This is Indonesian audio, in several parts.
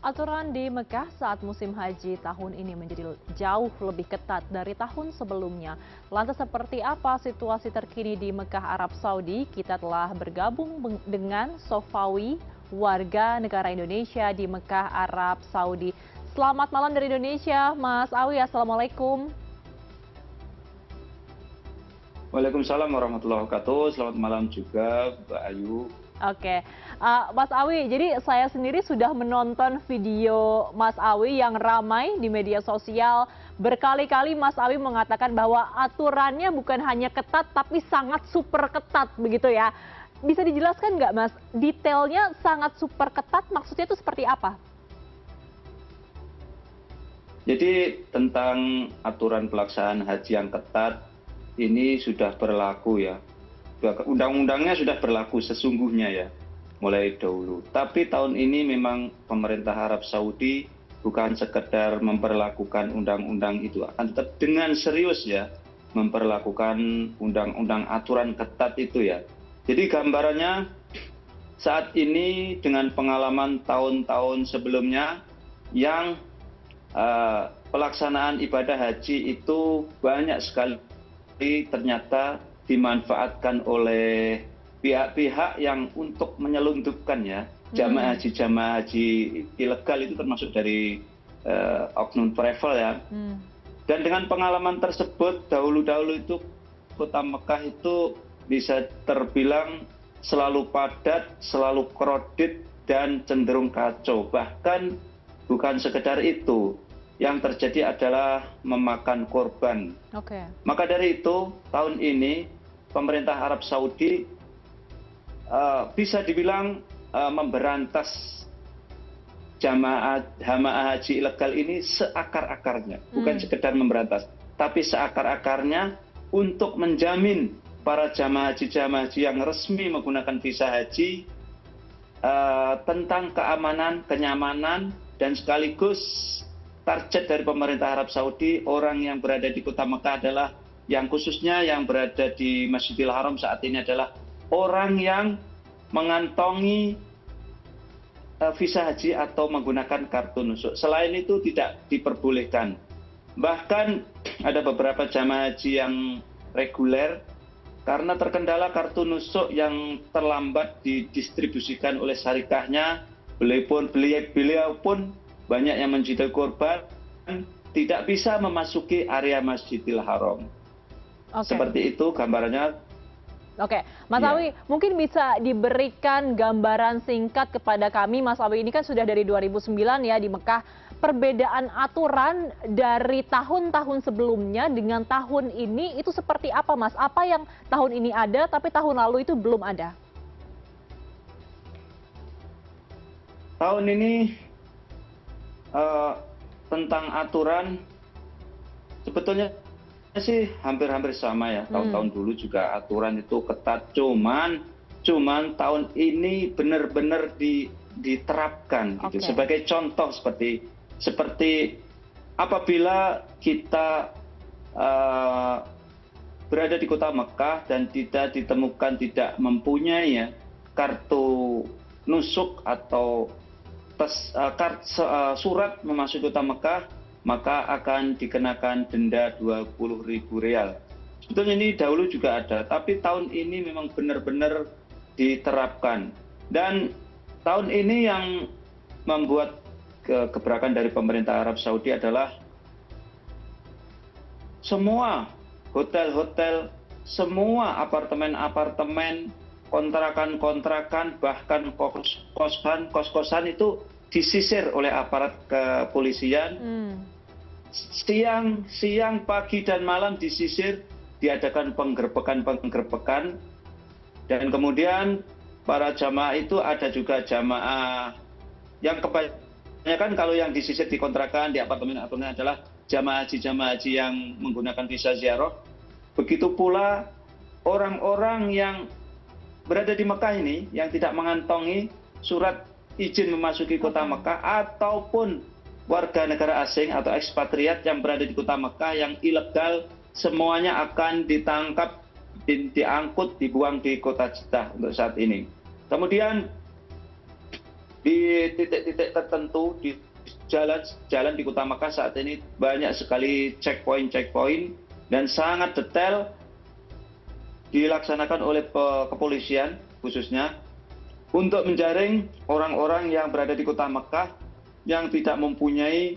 Aturan di Mekah saat musim haji tahun ini menjadi jauh lebih ketat dari tahun sebelumnya. Lantas seperti apa situasi terkini di Mekah, Arab Saudi? Kita telah bergabung dengan Sofawi, warga negara Indonesia di Mekah, Arab Saudi. Selamat malam dari Indonesia, Mas Awi. Assalamualaikum. Waalaikumsalam warahmatullahi wabarakatuh. Selamat malam juga, Mbak Ayu. Oke, Mas Awi, jadi saya sendiri sudah menonton video Mas Awi yang ramai di media sosial. Berkali-kali Mas Awi mengatakan bahwa aturannya bukan hanya ketat, tapi sangat super ketat, begitu ya. Bisa dijelaskan nggak, Mas, detailnya sangat super ketat, maksudnya itu seperti apa? Jadi tentang aturan pelaksanaan haji yang ketat, ini sudah berlaku ya. Undang-undangnya sudah berlaku sesungguhnya ya, mulai dahulu. Tapi tahun ini memang pemerintah Arab Saudi bukan sekedar memperlakukan undang-undang itu, akan tetap dengan serius ya memperlakukan undang-undang aturan ketat itu ya. Jadi gambarannya saat ini dengan pengalaman tahun-tahun sebelumnya yang pelaksanaan ibadah haji itu banyak sekali ternyata dimanfaatkan oleh pihak-pihak yang untuk menyelundupkan ya jamaah haji ilegal itu termasuk dari oknum travel ya. Dan dengan pengalaman tersebut dahulu-dahulu itu kota Mekah itu bisa terbilang selalu padat, selalu crowded dan cenderung kacau. Bahkan bukan sekedar itu, yang terjadi adalah memakan korban. Maka dari itu tahun ini pemerintah Arab Saudi bisa dibilang memberantas jamaah haji ilegal ini seakar-akarnya, bukan sekedar memberantas, tapi seakar-akarnya untuk menjamin para jamaah haji yang resmi menggunakan visa haji tentang keamanan, kenyamanan, dan sekaligus target dari pemerintah Arab Saudi orang yang berada di kota Mekah adalah yang khususnya yang berada di Masjidil Haram saat ini adalah orang yang mengantongi visa haji atau menggunakan kartu nusuk. Selain itu tidak diperbolehkan. Bahkan ada beberapa jamaah haji yang reguler karena terkendala kartu nusuk yang terlambat didistribusikan oleh syarikahnya, beliau pun banyak yang menjadi korban tidak bisa memasuki area Masjidil Haram. Seperti itu gambarannya. Oke, Mas Awi, mungkin bisa diberikan gambaran singkat kepada kami. Mas Awi ini kan sudah dari 2009 ya di Mekah. Perbedaan aturan dari tahun-tahun sebelumnya dengan tahun ini itu seperti apa, Mas? Apa yang tahun ini ada tapi tahun lalu itu belum ada? Tahun ini tentang aturan sebetulnya sih hampir-hampir sama ya. Tahun-tahun dulu juga aturan itu ketat, cuman tahun ini benar-benar diterapkan gitu. Sebagai contoh seperti apabila kita berada di kota Mekah dan tidak mempunyai ya kartu nusuk atau surat memasuki kota Mekah, maka akan dikenakan denda 20.000 rial. Sebetulnya ini dahulu juga ada, tapi tahun ini memang benar-benar diterapkan. Dan tahun ini yang membuat gebrakan dari pemerintah Arab Saudi adalah semua hotel-hotel, semua apartemen-apartemen, kontrakan-kontrakan, bahkan kos-kosan itu disisir oleh aparat kepolisian. Siang, pagi, dan malam disisir, diadakan penggerbekan, dan kemudian para jamaah itu ada juga jamaah yang kebanyakan kalau yang disisir di kontrakan, di apartemen adalah jamaah haji yang menggunakan visa ziarah. Begitu pula orang-orang yang berada di Mekah ini yang tidak mengantongi surat izin memasuki kota Mekah ataupun warga negara asing atau ekspatriat yang berada di kota Mekah yang ilegal, semuanya akan ditangkap, diangkut, dibuang di kota Jeddah untuk saat ini. Kemudian di titik-titik tertentu di jalan di Kota Mekah saat ini banyak sekali checkpoint dan sangat detail dilaksanakan oleh kepolisian khususnya untuk menjaring orang-orang yang berada di Kota Mekah yang tidak mempunyai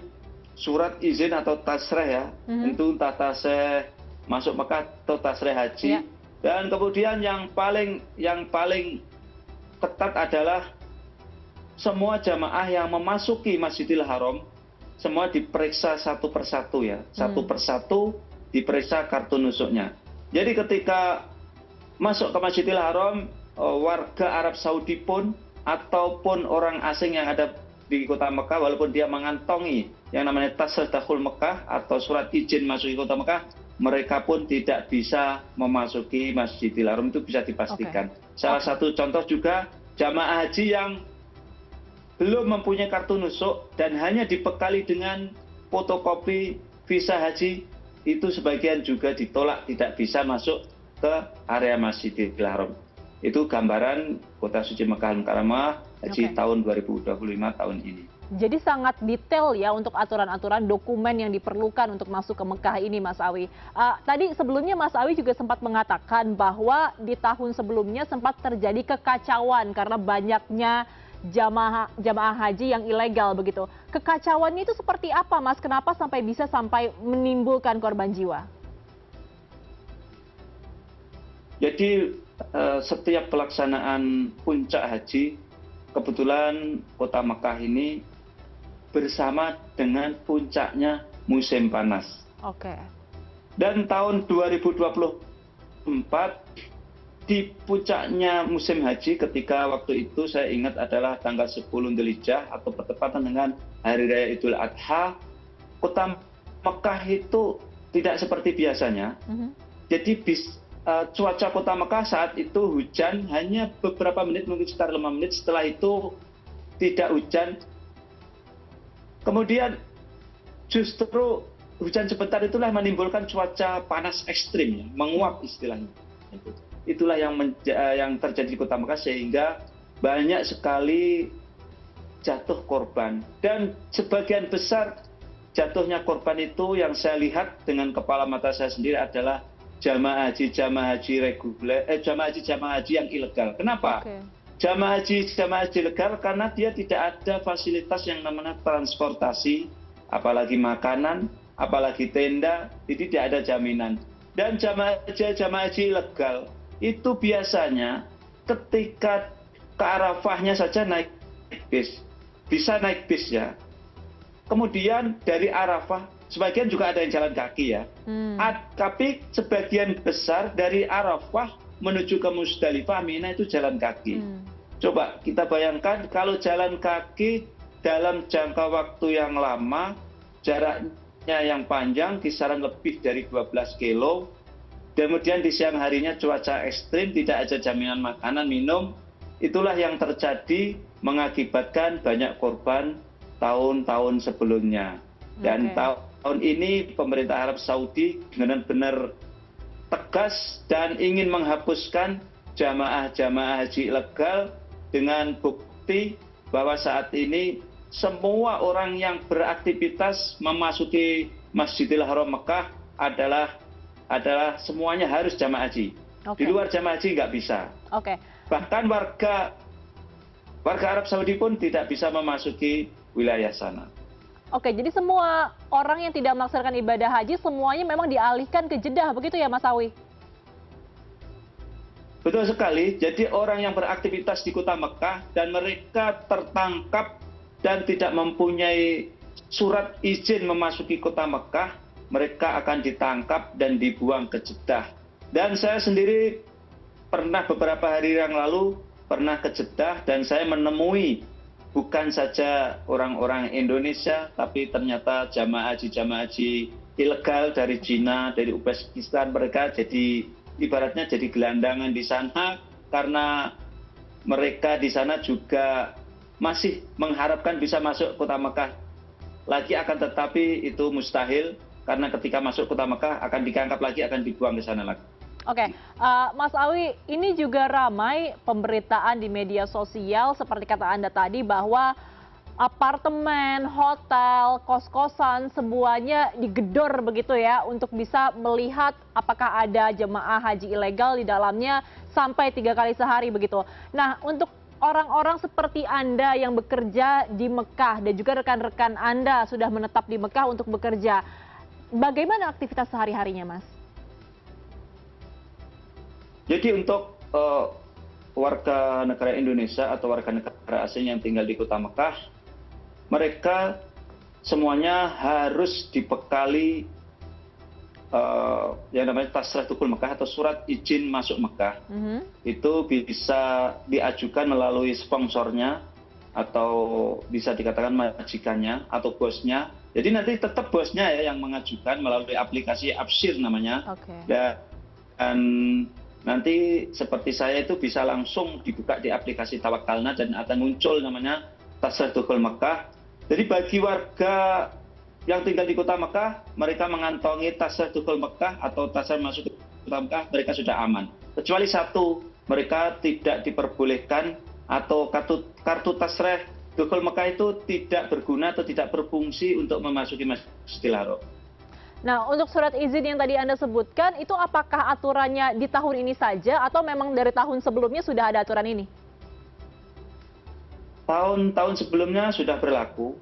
surat izin atau tasreh ya, tentu entah tasreh masuk Mekah atau tasreh haji. Ya. Dan kemudian yang paling ketat adalah semua jamaah yang memasuki Masjidil Haram semua diperiksa satu persatu ya, satu persatu diperiksa kartu nusuknya. Jadi ketika masuk ke Masjidil Haram, warga Arab Saudi pun ataupun orang asing yang ada di Kota Mekah, walaupun dia mengantongi yang namanya tasreh dakhul Mekah atau surat izin masuk ke Kota Mekah, mereka pun tidak bisa memasuki Masjidil Haram, itu bisa dipastikan. Salah satu contoh juga jamaah haji yang belum mempunyai kartu nusuk dan hanya dibekali dengan fotokopi visa haji, itu sebagian juga ditolak, tidak bisa masuk ke area Masjidil Haram. Itu gambaran Kota Suci Mekah Al-Mukarramah haji tahun 2025 tahun ini. Jadi sangat detail ya untuk aturan-aturan dokumen yang diperlukan untuk masuk ke Mekah ini, Mas Awi. Tadi sebelumnya Mas Awi juga sempat mengatakan bahwa di tahun sebelumnya sempat terjadi kekacauan karena banyaknya jamaah haji yang ilegal begitu. Kekacauannya itu seperti apa, Mas? Kenapa bisa sampai menimbulkan korban jiwa? Jadi setiap pelaksanaan puncak haji, kebetulan Kota Mekah ini bersama dengan puncaknya musim panas. Oke. Dan tahun 2024 di puncaknya musim haji, ketika waktu itu saya ingat adalah tanggal 10 Dzulhijjah atau bertepatan dengan Hari Raya Idul Adha, Kota Mekah itu tidak seperti biasanya. Jadi cuaca Kota Mekah saat itu hujan hanya beberapa menit, mungkin sekitar 5 menit, setelah itu tidak hujan. Kemudian justru hujan sebentar itulah menimbulkan cuaca panas ekstrim, menguap istilahnya. Itulah yang terjadi di Kota Mekah sehingga banyak sekali jatuh korban. Dan sebagian besar jatuhnya korban itu yang saya lihat dengan kepala mata saya sendiri adalah jamaah haji reguler, jamaah haji yang ilegal. Kenapa? Jamaah haji ilegal karena dia tidak ada fasilitas yang namanya transportasi, apalagi makanan, apalagi tenda, jadi tidak ada jaminan. Dan jamaah haji ilegal itu biasanya ketika ke Arafahnya saja naik bis, bisa naik bis ya. Kemudian dari Arafah, sebagian juga ada yang jalan kaki ya. Tapi sebagian besar dari Arafah menuju ke Musdalifah, Mina itu jalan kaki. Coba kita bayangkan kalau jalan kaki dalam jangka waktu yang lama, jaraknya yang panjang, kisaran lebih dari 12 kilo, kemudian di siang harinya cuaca ekstrim, tidak ada jaminan makanan, minum, itulah yang terjadi mengakibatkan banyak korban tahun-tahun sebelumnya. Dan tahun ini pemerintah Arab Saudi benar-benar tegas dan ingin menghapuskan jamaah haji ilegal dengan bukti bahwa saat ini semua orang yang beraktivitas memasuki Masjidil Haram Mekah adalah semuanya harus jamaah haji. Di luar jamaah haji nggak bisa. Bahkan warga Arab Saudi pun tidak bisa memasuki wilayah sana. Jadi semua orang yang tidak melaksanakan ibadah haji semuanya memang dialihkan ke Jeddah, begitu ya Mas Awi? Betul sekali. Jadi orang yang beraktivitas di Kota Mekah dan mereka tertangkap dan tidak mempunyai surat izin memasuki Kota Mekah, mereka akan ditangkap dan dibuang ke Jeddah. Dan saya sendiri pernah beberapa hari yang lalu pernah ke Jeddah dan saya menemui bukan saja orang-orang Indonesia, tapi ternyata jamaah haji ilegal dari Cina, dari Uzbekistan. Mereka jadi ibaratnya jadi gelandangan di sana karena mereka di sana juga masih mengharapkan bisa masuk Kota Mekah lagi, akan tetapi itu mustahil. Karena ketika masuk Kota Mekah akan ditangkap lagi, akan dibuang ke sana lagi. Oke, Mas Awi, ini juga ramai pemberitaan di media sosial seperti kata Anda tadi bahwa apartemen, hotel, kos-kosan semuanya digedor begitu ya untuk bisa melihat apakah ada jemaah haji ilegal di dalamnya sampai 3 kali sehari begitu. Nah, untuk orang-orang seperti Anda yang bekerja di Mekah dan juga rekan-rekan Anda sudah menetap di Mekah untuk bekerja, bagaimana aktivitas sehari-harinya, Mas? Jadi untuk warga negara Indonesia atau warga negara asing yang tinggal di kota Mekah, mereka semuanya harus dibekali yang namanya Tasrih Dukhul Mekah atau surat izin masuk Mekah. Itu bisa diajukan melalui sponsornya atau bisa dikatakan majikannya atau bosnya. Jadi nanti tetap bosnya ya yang mengajukan melalui aplikasi Absir namanya. Dan nanti seperti saya itu bisa langsung dibuka di aplikasi Tawakalna dan akan muncul namanya Tasrih Dukhul Mekah. Jadi bagi warga yang tinggal di kota Mekah, mereka mengantongi Tasrih Dukhul Mekah atau Tasrih masuk ke kota Mekah, mereka sudah aman. Kecuali satu, mereka tidak diperbolehkan atau kartu Tasrih Dukhul Mekah itu tidak berguna atau tidak berfungsi untuk memasuki Masjidil Haram. Nah, untuk surat izin yang tadi Anda sebutkan, itu apakah aturannya di tahun ini saja atau memang dari tahun sebelumnya sudah ada aturan ini? Tahun-tahun sebelumnya sudah berlaku,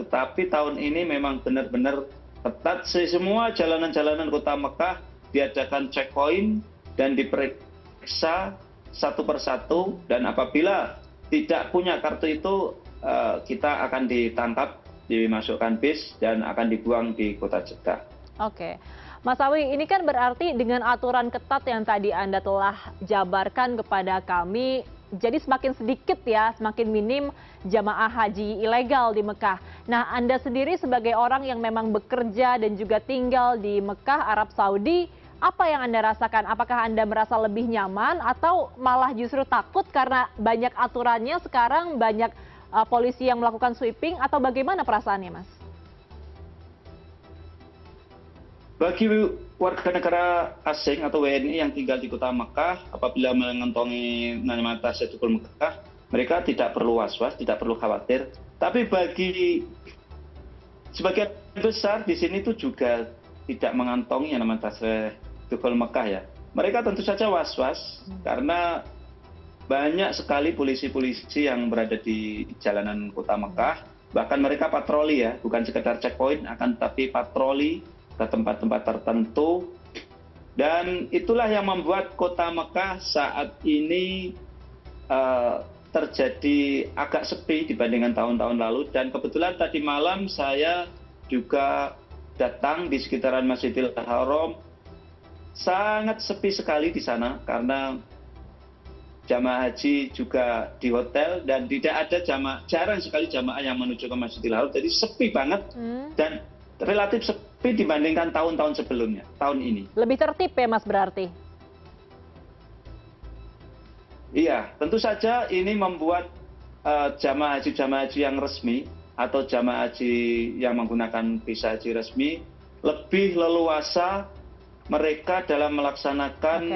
tapi tahun ini memang benar-benar ketat. Semua jalanan-jalanan kota Mekah diadakan checkpoint dan diperiksa satu persatu, dan apabila tidak punya kartu itu, kita akan ditangkap, dimasukkan bis dan akan dibuang di kota Jeddah. Oke, Mas Awi, ini kan berarti dengan aturan ketat yang tadi Anda telah jabarkan kepada kami, jadi semakin sedikit ya, semakin minim jamaah haji ilegal di Mekah. Nah, Anda sendiri sebagai orang yang memang bekerja dan juga tinggal di Mekah, Arab Saudi, apa yang Anda rasakan? Apakah Anda merasa lebih nyaman atau malah justru takut karena banyak aturannya sekarang, banyak polisi yang melakukan sweeping, atau bagaimana perasaannya, Mas? Bagi warga negara asing atau WNI yang tinggal di kota Mekah, apabila mengantongi nama Tasrih Dukhul Mekah, mereka tidak perlu was-was, tidak perlu khawatir. Tapi bagi sebagian besar di sini itu juga tidak mengantongi nama Tasrih Dukhul Mekah ya. Mereka tentu saja was-was karena banyak sekali polisi-polisi yang berada di jalanan kota Mekah. Bahkan mereka patroli ya, bukan sekedar checkpoint, akan tetapi patroli ke tempat-tempat tertentu. Dan itulah yang membuat kota Mekah saat ini terjadi agak sepi dibandingkan tahun-tahun lalu. Dan kebetulan tadi malam saya juga datang di sekitaran Masjidil Haram. Sangat sepi sekali di sana karena jamaah haji juga di hotel dan tidak ada jarang sekali jamaah yang menuju ke Masjidil Haram. Jadi sepi banget dan relatif sepi dibandingkan tahun-tahun sebelumnya, tahun ini. Lebih tertib ya, Mas, berarti? Iya, tentu saja ini membuat jamaah haji yang resmi atau jamaah haji yang menggunakan visa haji resmi lebih leluasa mereka dalam melaksanakan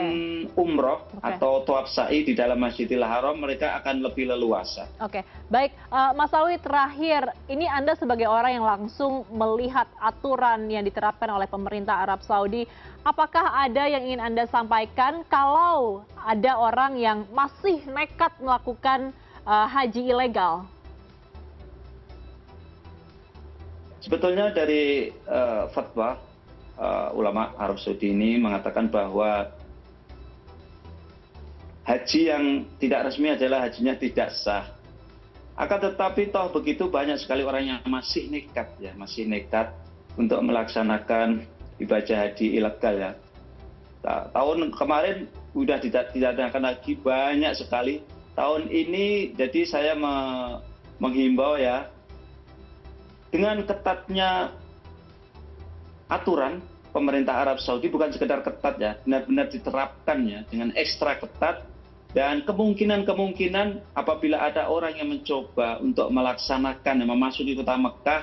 umroh atau tawaf sa'i di dalam Masjidil Haram, mereka akan lebih leluasa. Oke, baik. Mas Awi, terakhir, ini Anda sebagai orang yang langsung melihat aturan yang diterapkan oleh pemerintah Arab Saudi, apakah ada yang ingin Anda sampaikan kalau ada orang yang masih nekat melakukan haji ilegal? Sebetulnya dari fatwa ulama Arab Saudi ini mengatakan bahwa haji yang tidak resmi adalah hajinya tidak sah. Akan tetapi toh begitu banyak sekali orang yang masih nekat untuk melaksanakan ibadah haji ilegal ya. Tahun kemarin sudah tidak diadakan lagi, banyak sekali. Tahun ini jadi saya menghimbau ya, dengan ketatnya aturan pemerintah Arab Saudi, bukan sekedar ketat ya, benar-benar diterapkan ya dengan ekstra ketat, dan kemungkinan apabila ada orang yang mencoba untuk melaksanakan memasuki kota Mekah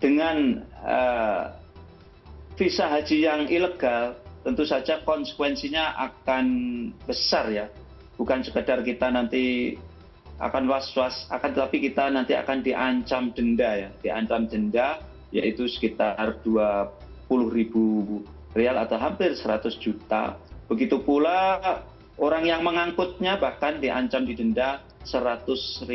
dengan visa haji yang ilegal, tentu saja konsekuensinya akan besar ya. Bukan sekedar kita nanti akan was-was, tetapi kita nanti akan diancam denda ya, diancam denda yaitu sekitar 20.000 rial atau hampir 100 juta. Begitu pula orang yang mengangkutnya bahkan diancam didenda 100.000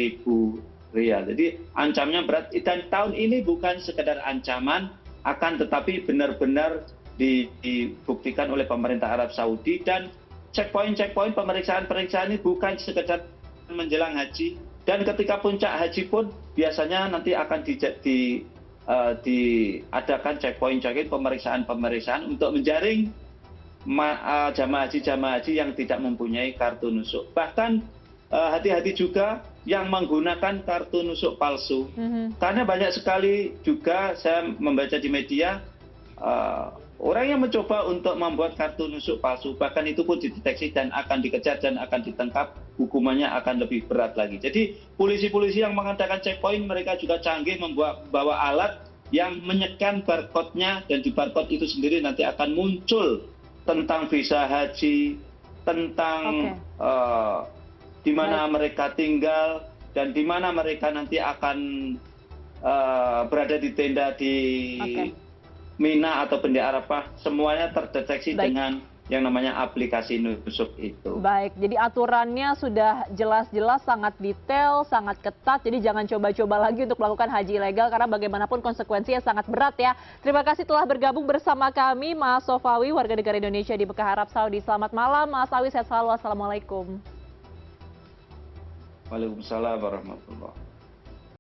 rial. Jadi ancamnya berat dan tahun ini bukan sekedar ancaman, akan tetapi benar-benar dibuktikan oleh pemerintah Arab Saudi dan checkpoint pemeriksaan ini bukan sekedar menjelang haji dan ketika puncak haji pun biasanya nanti akan diadakan checkpoint pemeriksaan untuk menjaring jamaah haji yang tidak mempunyai kartu nusuk. Bahkan hati-hati juga yang menggunakan kartu nusuk palsu. Karena banyak sekali juga saya membaca di media orang yang mencoba untuk membuat kartu nusuk palsu, bahkan itu pun dideteksi dan akan dikejar dan akan ditangkap, hukumannya akan lebih berat lagi. Jadi polisi-polisi yang mengadakan checkpoint mereka juga canggih membawa alat yang menyekan barcode-nya dan di barcode itu sendiri nanti akan muncul tentang visa haji, tentang di mana mereka tinggal dan di mana mereka nanti akan berada di tenda di Mina atau di Arafah, semuanya terdeteksi dengan yang namanya aplikasi nusuk itu. Baik, jadi aturannya sudah jelas-jelas sangat detail, sangat ketat, jadi jangan coba-coba lagi untuk melakukan haji ilegal karena bagaimanapun konsekuensinya sangat berat ya. Terima kasih telah bergabung bersama kami Mas Sofawi, warga negara Indonesia di Mekah, Arab Saudi. Selamat malam Mas Sofawi, sehat selalu, assalamualaikum. Waalaikumsalam warahmatullahi wabarakatuh.